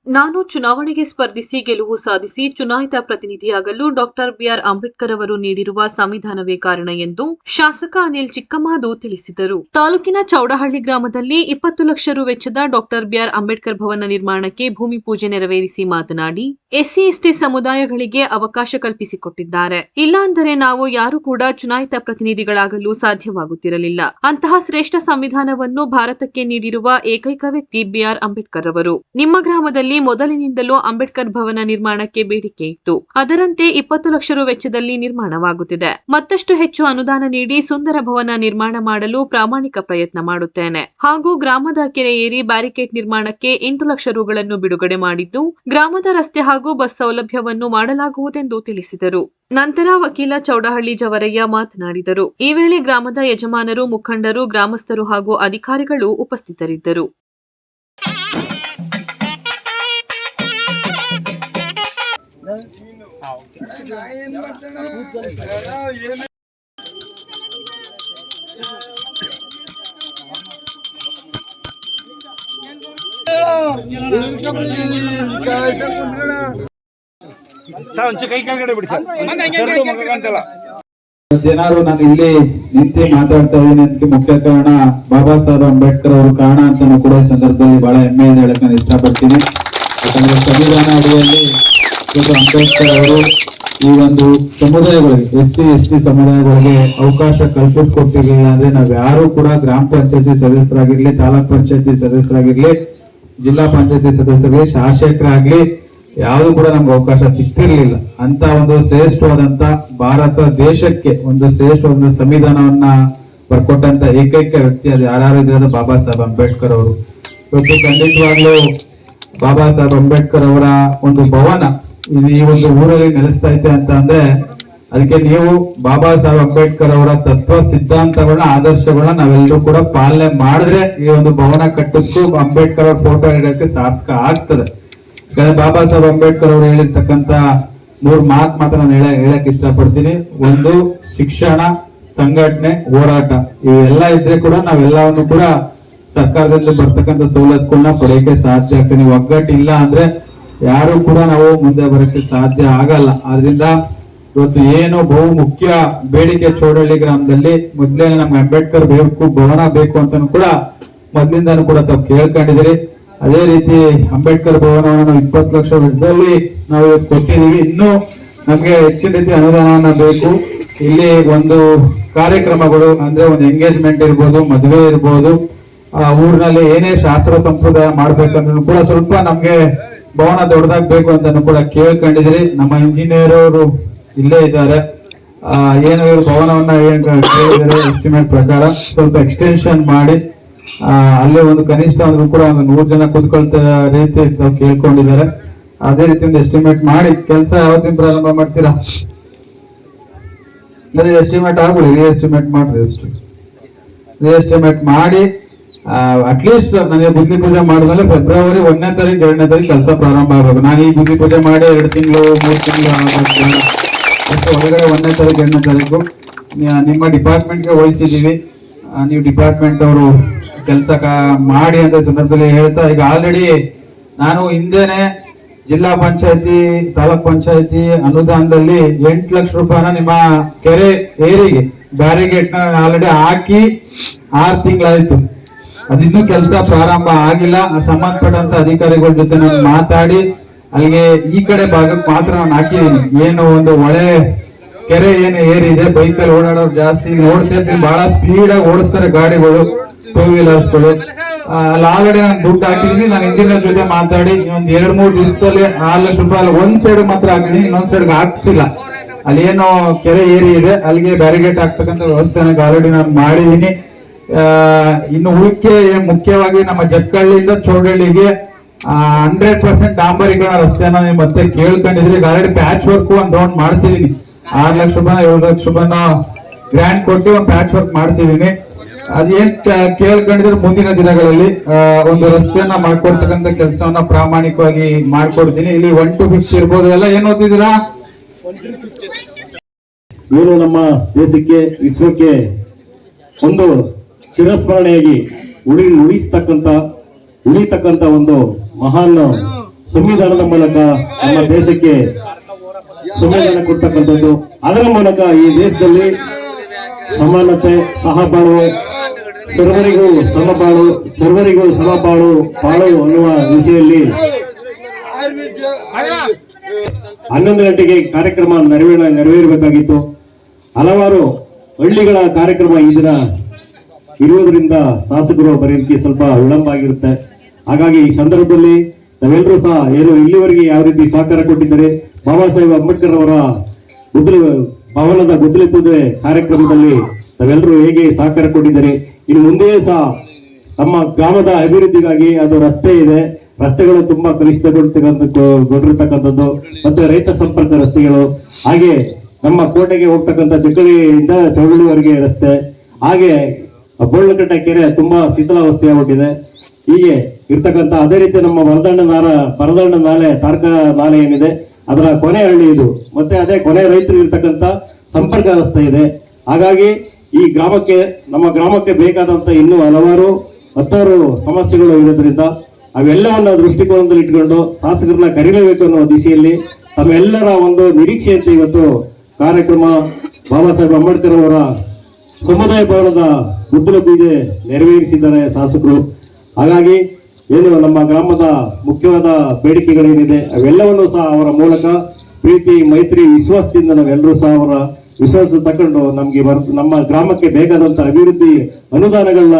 ನಾನು ಚುನಾವಣೆಗೆ ಸ್ಪರ್ಧಿಸಿ ಗೆಲುವು ಸಾಧಿಸಿ ಚುನಾಯಿತ ಪ್ರತಿನಿಧಿಯಾಗಲು ಡಾಕ್ಟರ್ ಬಿಆರ್ ಅಂಬೇಡ್ಕರ್ ಅವರು ನೀಡಿರುವ ಸಂವಿಧಾನವೇ ಕಾರಣ ಎಂದು ಶಾಸಕ ಅನಿಲ್ ಚಿಕ್ಕಮಾದು ತಿಳಿಸಿದರು. ತಾಲೂಕಿನ ಚೌಡಹಳ್ಳಿ ಗ್ರಾಮದಲ್ಲಿ 20 ಲಕ್ಷ ರು ವೆಚ್ಚದ ಡಾಕ್ಟರ್ ಬಿಆರ್ ಅಂಬೇಡ್ಕರ್ ಭವನ ನಿರ್ಮಾಣಕ್ಕೆ ಭೂಮಿ ಪೂಜೆ ನೆರವೇರಿಸಿ ಮಾತನಾಡಿ, ಎಸ್ಸಿ ಎಸ್ಟಿ ಸಮುದಾಯಗಳಿಗೆ ಅವಕಾಶ ಕಲ್ಪಿಸಿಕೊಟ್ಟಿದ್ದಾರೆ. ಇಲ್ಲಾಂದರೆ ನಾವು ಯಾರು ಕೂಡ ಚುನಾಯಿತ ಪ್ರತಿನಿಧಿಗಳಾಗಲು ಸಾಧ್ಯವಾಗುತ್ತಿರಲಿಲ್ಲ. ಅಂತಹ ಶ್ರೇಷ್ಠ ಸಂವಿಧಾನವನ್ನು ಭಾರತಕ್ಕೆ ನೀಡಿರುವ ಏಕೈಕ ವ್ಯಕ್ತಿ ಬಿಆರ್ ಅಂಬೇಡ್ಕರ್ ಅವರು. ನಿಮ್ಮ ಗ್ರಾಮದಲ್ಲಿ ಮೊದಲಿನಿಂದಲೂ ಅಂಬೇಡ್ಕರ್ ಭವನ ನಿರ್ಮಾಣಕ್ಕೆ ಬೇಡಿಕೆ ಇತ್ತು. ಅದರಂತೆ 20 ಲಕ್ಷ ರು ವೆಚ್ಚದಲ್ಲಿ ನಿರ್ಮಾಣವಾಗುತ್ತಿದೆ. ಮತ್ತಷ್ಟು ಹೆಚ್ಚು ಅನುದಾನ ನೀಡಿ ಸುಂದರ ಭವನ ನಿರ್ಮಾಣ ಮಾಡಲು ಪ್ರಾಮಾಣಿಕ ಪ್ರಯತ್ನ ಮಾಡುತ್ತೇನೆ. ಹಾಗೂ ಗ್ರಾಮದ ಕೆರೆ ಏರಿ ಬ್ಯಾರಿಕೇಡ್ ನಿರ್ಮಾಣಕ್ಕೆ 8 ಲಕ್ಷ ರುಗಳನ್ನು ಬಿಡುಗಡೆ ಮಾಡಿದ್ದು, ಗ್ರಾಮದ ರಸ್ತೆ ಹಾಗೂ ಬಸ್ ಸೌಲಭ್ಯವನ್ನು ಮಾಡಲಾಗುವುದೆಂದು ತಿಳಿಸಿದರು. ನಂತರ ವಕೀಲ ಚೌಡಹಳ್ಳಿ ಜವರಯ್ಯ ಮಾತನಾಡಿದರು. ಈ ವೇಳೆ ಗ್ರಾಮದ ಯಜಮಾನರು, ಮುಖಂಡರು, ಗ್ರಾಮಸ್ಥರು ಹಾಗೂ ಅಧಿಕಾರಿಗಳು ಉಪಸ್ಥಿತರಿದ್ದರು. ಏನಾದ್ರು ನಾನು ಇಲ್ಲಿ ನಿಂತು ಮಾತಾಡ್ತಾ ಇದ್ದೀನಿ ಅದಕ್ಕೆ ಮುಖ್ಯ ಕಾರಣ ಬಾಬಾ ಸಾಹೇಬ್ ಅಂಬೇಡ್ಕರ್ ಅವರು ಕಾರಣ ಅಂತ ಕೂಡ ಈ ಸಂದರ್ಭದಲ್ಲಿ ಬಹಳ ಹೆಮ್ಮೆಯಿಂದ ಹೇಳಕ್ ನಾನು ಇಷ್ಟಪಡ್ತೀನಿ. ಯಾಕಂದ್ರೆ ಸಂವಿಧಾನ ಅಡಿಯಲ್ಲಿ ಅಂಬೇಡ್ಕರ್ ಅವರು ಈ ಒಂದು ಸಮುದಾಯಗಳಿಗೆ, ಎಸ್ಸಿ ಎಸ್ಟಿ ಸಮುದಾಯಗಳಿಗೆ ಅವಕಾಶ ಕಲ್ಪಿಸಿಕೊಟ್ಟಿರಲಿಲ್ಲ ಅಂದ್ರೆ ನಾವ್ ಯಾರು ಕೂಡ ಗ್ರಾಮ ಪಂಚಾಯತಿ ಸದಸ್ಯರಾಗಿರ್ಲಿ, ತಾಲೂಕ್ ಪಂಚಾಯತಿ ಸದಸ್ಯರಾಗಿರ್ಲಿ, ಜಿಲ್ಲಾ ಪಂಚಾಯತಿ ಸದಸ್ಯರಿಗೆ, ಶಾಸಕರಾಗ್ಲಿ ಯಾವುದು ಕೂಡ ನಮ್ಗೆ ಅವಕಾಶ ಸಿಗ್ತಿರ್ಲಿಲ್ಲ. ಅಂತ ಒಂದು ಶ್ರೇಷ್ಠವಾದಂತ ಭಾರತ ದೇಶಕ್ಕೆ ಒಂದು ಶ್ರೇಷ್ಠವಾದ ಸಂವಿಧಾನವನ್ನ ಬರ್ಕೊಟ್ಟಂತ ಏಕೈಕ ವ್ಯಕ್ತಿ ಅದು ಯಾರಿದ್ರೆ ಬಾಬಾ ಸಾಹೇಬ್ ಅಂಬೇಡ್ಕರ್ ಅವರು. ಇವತ್ತು ಖಂಡಿತವಾಗ್ಲೂ ಬಾಬಾ ಸಾಹೇಬ್ ಅಂಬೇಡ್ಕರ್ ಅವರ ಒಂದು ಭವನ ಈ ಒಂದು ಊರಲ್ಲಿ ನೆಲೆಸ್ತಾ ಐತೆ ಅಂತ ಅಂದ್ರೆ ಅದಕ್ಕೆ ನೀವು ಬಾಬಾ ಸಾಹೇಬ್ ಅಂಬೇಡ್ಕರ್ ಅವರ ತತ್ವ ಸಿದ್ಧಾಂತಗಳನ್ನ, ಆದರ್ಶಗಳನ್ನ ನಾವೆಲ್ಲರೂ ಕೂಡ ಪಾಲನೆ ಮಾಡಿದ್ರೆ ಈ ಒಂದು ಭವನ ಕಟ್ಟಕ್ಕೂ ಅಂಬೇಡ್ಕರ್ ಅವ್ರ ಫೋಟೋ ಇಡಕ್ಕೆ ಸಾರ್ಥಕ ಆಗ್ತದೆ. ಯಾಕಂದ್ರೆ ಬಾಬಾ ಸಾಹೇಬ್ ಅಂಬೇಡ್ಕರ್ ಅವರು ಹೇಳಿರ್ತಕ್ಕಂತ 3 ಮಾತು ಮಾತ್ರ ನಾನು ಹೇಳಕ್ ಇಷ್ಟಪಡ್ತೀನಿ. ಒಂದು, ಶಿಕ್ಷಣ, ಸಂಘಟನೆ, ಹೋರಾಟ. ಇವೆಲ್ಲ ಇದ್ರೆ ಕೂಡ ನಾವೆಲ್ಲವನ್ನು ಕೂಡ ಸರ್ಕಾರದಲ್ಲಿ ಬರ್ತಕ್ಕಂಥ ಸವಲತ್ತುಗಳನ್ನ ಪಡೆಯಕ್ಕೆ ಸಾಧ್ಯ ಆಗ್ತದೆ. ನೀವು ಒಗ್ಗಟ್ಟಿಲ್ಲ ಅಂದ್ರೆ ಯಾರು ಕೂಡ ನಾವು ಮುಂದೆ ಬರಕ್ಕೆ ಸಾಧ್ಯ ಆಗಲ್ಲ. ಆದ್ರಿಂದ ಇವತ್ತು ಏನು ಬಹು ಮುಖ್ಯ ಬೇಡಿಕೆ ಚೌಡಹಳ್ಳಿ ಗ್ರಾಮದಲ್ಲಿ ಮೊದ್ಲೇ ನಮ್ಗೆ ಅಂಬೇಡ್ಕರ್ ಬೇಕು, ಭವನ ಬೇಕು ಅಂತ ಕೂಡ ಮೊದ್ಲಿಂದಾನು ಕೂಡ ತಾವು ಕೇಳ್ಕೊಂಡಿದ್ದೀರಿ. ಅದೇ ರೀತಿ ಅಂಬೇಡ್ಕರ್ ಭವನವನ್ನು 20 ಲಕ್ಷ ವೆಚ್ಚದಲ್ಲಿ ನಾವು ಕೊಟ್ಟಿದ್ದೀವಿ. ಇನ್ನು ನಮ್ಗೆ ಹೆಚ್ಚಿನ ರೀತಿ ಅನುದಾನ ಬೇಕು. ಇಲ್ಲಿ ಒಂದು ಕಾರ್ಯಕ್ರಮಗಳು ಅಂದ್ರೆ ಒಂದು ಎಂಗೇಜ್ಮೆಂಟ್ ಇರ್ಬೋದು, ಮದುವೆ ಇರ್ಬೋದು, ಊರಿನಲ್ಲಿ ಏನೇ ಶಾಸ್ತ್ರ ಸಂಪ್ರದಾಯ ಮಾಡ್ಬೇಕಂದ್ರೂ ಕೂಡ ಸ್ವಲ್ಪ ನಮ್ಗೆ ಭವನ ದೊಡ್ಡದಾಗಬೇಕು ಅಂತ ಕೂಡ ಕೇಳ್ಕೊಂಡಿದ್ರಿ. ನಮ್ಮ ಇಂಜಿನಿಯರ್ ಅವರು ಇಲ್ಲೇ ಇದ್ದಾರೆ. ಏನು ಇವರು ಭವನವನ್ನ ಏನ್ ಕೇಳಿದರೆ ಎಸ್ಟಿಮೇಟ್ ಪ್ರಕಾರ ಸ್ವಲ್ಪ ಎಕ್ಸ್ಟೆನ್ಷನ್ ಮಾಡಿ ಅಲ್ಲಿ ಒಂದು ಕನಿಷ್ಠ ಅಂದ್ರೂ ಕೂಡ ಒಂದು 100 ಜನ ಕೂತ್ಕೊಳ್ತಾ ರೀತಿ ಕೇಳ್ಕೊಂಡಿದ್ದಾರೆ. ಅದೇ ರೀತಿ ಒಂದು ಎಸ್ಟಿಮೇಟ್ ಮಾಡಿ ಕೆಲಸ ಯಾವತ್ತಿನ ಪ್ರಾರಂಭ ಮಾಡ್ತೀರಾ? ಅದೇ ಎಸ್ಟಿಮೇಟ್ ಆಗ್ಬಿಡಿ, ರೀಎಸ್ಟಿಮೇಟ್ ಮಾಡ್ರಿ. ರೀಎಸ್ಟಿಮೇಟ್ ಮಾಡಿ ಅಟ್ಲೀಸ್ಟ್ ನನಗೆ ಬುದ್ಧಿ ಪೂಜೆ ಮಾಡಿದ್ಮೇಲೆ ಫೆಬ್ರವರಿ 1ನೇ ತಾರೀಕು 2ನೇ ತಾರೀಕು ಕೆಲಸ ಪ್ರಾರಂಭ ಆಗಬೇಕು. ನಾನು ಈ ಬುದ್ಧಿ ಪೂಜೆ ಮಾಡಿ 2 ತಿಂಗಳು 3 ತಿಂಗಳು ಹೊರಗಡೆ 1ನೇ ತಾರೀಕು 2ನೇ ತಾರೀಕು ನಿಮ್ಮ ಡಿಪಾರ್ಟ್ಮೆಂಟ್ಗೆ ವಹಿಸಿದ್ದೀವಿ. ನೀವು ಡಿಪಾರ್ಟ್ಮೆಂಟ್ ಅವರು ಕೆಲಸ ಮಾಡಿ ಅಂತ ಸಂದರ್ಭದಲ್ಲಿ ಹೇಳ್ತಾ, ಈಗ ಆಲ್ರೆಡಿ ನಾನು ಹಿಂದೆನೆ ಜಿಲ್ಲಾ ಪಂಚಾಯತಿ, ತಾಲೂಕ್ ಪಂಚಾಯತಿ ಅನುದಾನದಲ್ಲಿ 8 ಲಕ್ಷ ರೂಪಾಯಿನ ನಿಮ್ಮ ಕೆರೆ ಏರಿಗೆ ಬ್ಯಾರಿಗೇಟ್ ನ ಆಲ್ರೆಡಿ ಹಾಕಿ 6 ತಿಂಗಳಾಯ್ತು. ಅದಿನ್ನೂ ಕೆಲಸ ಪ್ರಾರಂಭ ಆಗಿಲ್ಲ. ಸಂಬಂಧಪಟ್ಟಂತ ಅಧಿಕಾರಿಗಳ ಜೊತೆ ನಾನು ಮಾತಾಡಿ ಅಲ್ಲಿಗೆ ಈ ಕಡೆ ಭಾಗಕ್ಕೆ ಮಾತ್ರ ನಾನು ಹಾಕಿದ್ದೀನಿ. ಏನು ಒಂದು ಒಳ್ಳೆ ಕೆರೆ ಏನು ಏರಿದೆ, ಬೈಕಲ್ಲಿ ಓಡಾಡೋರು ಜಾಸ್ತಿ ನೋಡ್ತಿರ್ತೀವಿ, ಬಹಳ ಸ್ಪೀಡ್ ಆಗಿ ಓಡಿಸ್ತಾರೆ ಗಾಡಿಗಳು, 2 ವೀಲರ್ಸ್ಗಳು. ಅಲ್ಲಿ ಆಲ್ರೆಡಿ ನಾನು ದುಡ್ಡು ಹಾಕಿದೀನಿ. ನಾನು ಇಂಜಿನಿಯರ್ ಜೊತೆ ಮಾತಾಡಿ ಒಂದು 2-3 ದಿವಸದಲ್ಲಿ 6 ಲಕ್ಷ ರೂಪಾಯಿ ಒಂದ್ ಸೈಡ್ ಮಾತ್ರ ಹಾಕಿದೀನಿ, ಇನ್ನೊಂದ್ ಸೈಡ್ಗೆ ಹಾಕ್ಸಿಲ್ಲ. ಅಲ್ಲಿ ಏನು ಕೆರೆ ಏರಿ ಇದೆ ಅಲ್ಲಿಗೆ ಬ್ಯಾರಿಗೇಟ್ ಹಾಕ್ತಕ್ಕಂಥ ವ್ಯವಸ್ಥೆನ ಆಲ್ರೆಡಿ ನಾನು ಮಾಡಿದೀನಿ. ಇನ್ನು ಉಳಿಕೆ ಮುಖ್ಯವಾಗಿ ನಮ್ಮ ಜಕ್ಕಹಳ್ಳಿಯಿಂದ ಚೌಡಹಳ್ಳಿಗೆ 100% ಡಾಂಬರೀಕರಣ ರಸ್ತೆನ ನೀವು ಮತ್ತೆ ಕೇಳ್ಕೊಂಡಿದ್ರಿ. ಆಲ್ರೆಡಿ ಪ್ಯಾಚ್ ವರ್ಕ್ ಒಂದು ರೌಂಡ್ ಮಾಡಿಸಿದೀನಿ. 6 ಲಕ್ಷ ರೂಪಾಯಿ 7 ಲಕ್ಷ ರೂಪಾಯಿನ ಗ್ರಾಂಟ್ ಕೊಟ್ಟು ಒಂದು ಪ್ಯಾಚ್ ವರ್ಕ್ ಮಾಡಿಸಿದೀನಿ. ಅದೇನ್ ಕೇಳ್ಕೊಂಡಿದ್ರೆ ಮುಂದಿನ ದಿನಗಳಲ್ಲಿ ಒಂದು ರಸ್ತೆಯನ್ನ ಮಾಡ್ಕೊಡ್ತಕ್ಕಂಥ ಕೆಲಸವನ್ನ ಪ್ರಾಮಾಣಿಕವಾಗಿ ಮಾಡ್ಕೊಡ್ತೀನಿ. ಇಲ್ಲಿ 1 to 50 ಇರ್ಬೋದು. ಎಲ್ಲ ಏನ್ ಓದ್ತಿದ್ದೀರಾ? ಇವರು ನಮ್ಮ ದೇಶಕ್ಕೆ, ವಿಶ್ವಕ್ಕೆ ಒಂದು ಚಿರಸ್ಮರಣೆಯಾಗಿ ಉಳಿತಕ್ಕಂತ ಒಂದು ಮಹಾನ್ ಸಂವಿಧಾನದ ಮೂಲಕ ನಮ್ಮ ದೇಶಕ್ಕೆ ಸಂವಿಧಾನ ಕೊಡ್ತಕ್ಕಂಥದ್ದು. ಅದರ ಮೂಲಕ ಈ ದೇಶದಲ್ಲಿ ಸಮಾನತೆ, ಸಹಬಾಳು, ಸರ್ವರಿಗೂ ಸಮಬಾಳು, ಸರ್ವರಿಗೂ ಸಮಬಾಳು ಬಾಳು ಅನ್ನುವ ದಿಸೆಯಲ್ಲಿ 11 ಗಂಟೆಗೆ ಕಾರ್ಯಕ್ರಮ ನೆರವೇರಬೇಕಾಗಿತ್ತು. ಹಲವಾರು ಹಳ್ಳಿಗಳ ಕಾರ್ಯಕ್ರಮ ಈ ದಿನ ಇರುವುದರಿಂದ ಶಾಸಕರು ಬರೆಯೋದಕ್ಕೆ ಸ್ವಲ್ಪ ವಿಳಂಬ ಆಗಿರುತ್ತೆ. ಹಾಗಾಗಿ ಈ ಸಂದರ್ಭದಲ್ಲಿ ನಾವೆಲ್ಲರೂ ಸಹ ಏನು ಇಲ್ಲಿವರೆಗೆ ಯಾವ ರೀತಿ ಸಹಕಾರ ಕೊಟ್ಟಿದ್ದಾರೆ, ಬಾಬಾ ಸಾಹೇಬ್ ಅಂಬೇಡ್ಕರ್ ಅವರ ಭವನದ ಗುದ್ದಲಿ ಪೂಜೆ ಕಾರ್ಯಕ್ರಮದಲ್ಲಿ ನಾವೆಲ್ಲರೂ ಹೇಗೆ ಸಹಕಾರ ಕೊಟ್ಟಿದ್ದಾರೆ, ಇನ್ನು ಮುಂದೆಯೂ ಸಹ ನಮ್ಮ ಗ್ರಾಮದ ಅಭಿವೃದ್ಧಿಗಾಗಿ ಅದು ರಸ್ತೆ ಇದೆ, ರಸ್ತೆಗಳು ತುಂಬಾ ಕಲುಷಿತಗೊಂಡಿರ್ತಕ್ಕಂಥದ್ದು, ಮತ್ತೆ ರೈತ ಸಂಪರ್ಕ ರಸ್ತೆಗಳು, ಹಾಗೆ ನಮ್ಮ ಕೋಟೆಗೆ ಹೋಗ್ತಕ್ಕಂಥ ಜಕ್ಕಳಿಯಿಂದ ಚೌಡಳ್ಳಿವರೆಗೆ ರಸ್ತೆ, ಹಾಗೆ ಬೋಳ್ನಕಟ್ಟೆ ಕೆರೆ ತುಂಬಾ ಶಿಥಿಲಾವಸ್ಥೆಯಾಗ್ಬಿಟ್ಟಿದೆ. ಹೀಗೆ ಇರ್ತಕ್ಕಂಥ ಅದೇ ರೀತಿ ನಮ್ಮ ಪರದಂಡ ನಾಲೆ ತಾರಕ ನಾಲೆ ಏನಿದೆ ಅದರ ಕೊನೆ ಹಳ್ಳಿ ಇದು, ಮತ್ತೆ ಅದೇ ಕೊನೆ ರೈತರು ಇರ್ತಕ್ಕಂಥ ಸಂಪರ್ಕ ರಸ್ತೆ ಇದೆ. ಹಾಗಾಗಿ ಈ ನಮ್ಮ ಗ್ರಾಮಕ್ಕೆ ಬೇಕಾದಂತ ಇನ್ನೂ ಹಲವಾರು ಸಮಸ್ಯೆಗಳು ಇರೋದ್ರಿಂದ ಅವೆಲ್ಲವನ್ನ ದೃಷ್ಟಿಕೋನದಲ್ಲಿ ಇಟ್ಕೊಂಡು ಶಾಸಕರನ್ನ ಕರೀಲೇಬೇಕು ಅನ್ನೋ ದಿಶೆಯಲ್ಲಿ ತಮ್ಮೆಲ್ಲರ ಒಂದು ನಿರೀಕ್ಷೆಯಂತೆ ಇವತ್ತು ಕಾರ್ಯಕ್ರಮ ಬಾಬಾ ಸಾಹೇಬ್ ಅಂಬೇಡ್ಕರ್ ಅವರ ಸಮುದಾಯ ಭವನದ ಗುದ್ದಲಿ ಪೂಜೆ ನೆರವೇರಿಸಿದ್ದಾರೆ ಶಾಸಕರು. ಹಾಗಾಗಿ ಏನು ನಮ್ಮ ಗ್ರಾಮದ ಮುಖ್ಯವಾದ ಬೇಡಿಕೆಗಳೇನಿದೆ ಅವೆಲ್ಲವನ್ನು ಸಹ ಅವರ ಮೂಲಕ ಪ್ರೀತಿ, ಮೈತ್ರಿ, ವಿಶ್ವಾಸದಿಂದ ನಾವೆಲ್ಲರೂ ಸಹ ಅವರ ವಿಶ್ವಾಸ ತಕೊಂಡು ನಮ್ಮ ಗ್ರಾಮಕ್ಕೆ ಬೇಕಾದಂತ ಅಭಿವೃದ್ಧಿ ಅನುದಾನಗಳನ್ನ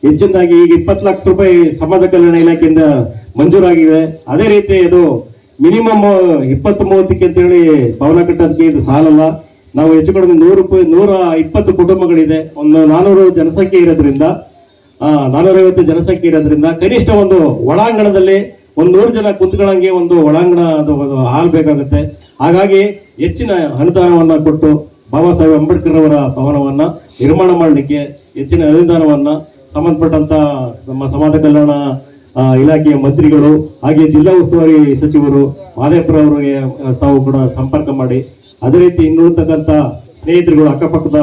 ಹೆಚ್ಚಿನದಾಗಿ ಈಗ 20 ಲಕ್ಷ ರೂಪಾಯಿ ಸಮಾಜ ಕಲ್ಯಾಣ ಇಲಾಖೆಯಿಂದ ಮಂಜೂರಾಗಿದೆ. ಅದೇ ರೀತಿ ಇದು ಮಿನಿಮಮ್ 20-30ಕ್ಕೆ ಅಂತೇಳಿ ಭವನ ಕಟ್ಟೋದಕ್ಕೆ ಇದು ಸಾಲಲ್ಲ. ನಾವು ಹೆಚ್ಚು ಕಡಿಮೆ 120 ಕುಟುಂಬಗಳಿದೆ, ಒಂದು 400 ಜನಸಂಖ್ಯೆ ಇರೋದ್ರಿಂದ 450 ಜನಸಂಖ್ಯೆ ಇರೋದ್ರಿಂದ ಕನಿಷ್ಠ ಒಂದು ಒಳಾಂಗಣದಲ್ಲಿ 100 ಜನ ಕುತ್ಕೊಳ್ಳಂಗೆ ಒಂದು ಒಳಾಂಗಣ ಅದು ಹಾಲ್ ಬೇಕಾಗುತ್ತೆ. ಹಾಗಾಗಿ ಹೆಚ್ಚಿನ ಅನುದಾನವನ್ನ ಕೊಟ್ಟು ಬಾಬಾ ಸಾಹೇಬ್ ಅಂಬೇಡ್ಕರ್ ಅವರ ಭವನವನ್ನ ನಿರ್ಮಾಣ ಮಾಡಲಿಕ್ಕೆ ಹೆಚ್ಚಿನ ಅನುದಾನವನ್ನ ಸಂಬಂಧಪಟ್ಟಂತ ನಮ್ಮ ಸಮಾಜ ಕಲ್ಯಾಣ ಇಲಾಖೆಯ ಮಂತ್ರಿಗಳು ಹಾಗೆ ಜಿಲ್ಲಾ ಉಸ್ತುವಾರಿ ಸಚಿವರು ಮಾದೇಪುರ ಅವರಿಗೆ ತಾವು ಕೂಡ ಸಂಪರ್ಕ ಮಾಡಿ, ಅದೇ ರೀತಿ ಇನ್ನುಳಿತಕ್ಕಂಥ ಸ್ನೇಹಿತರುಗಳು, ಅಕ್ಕಪಕ್ಕದ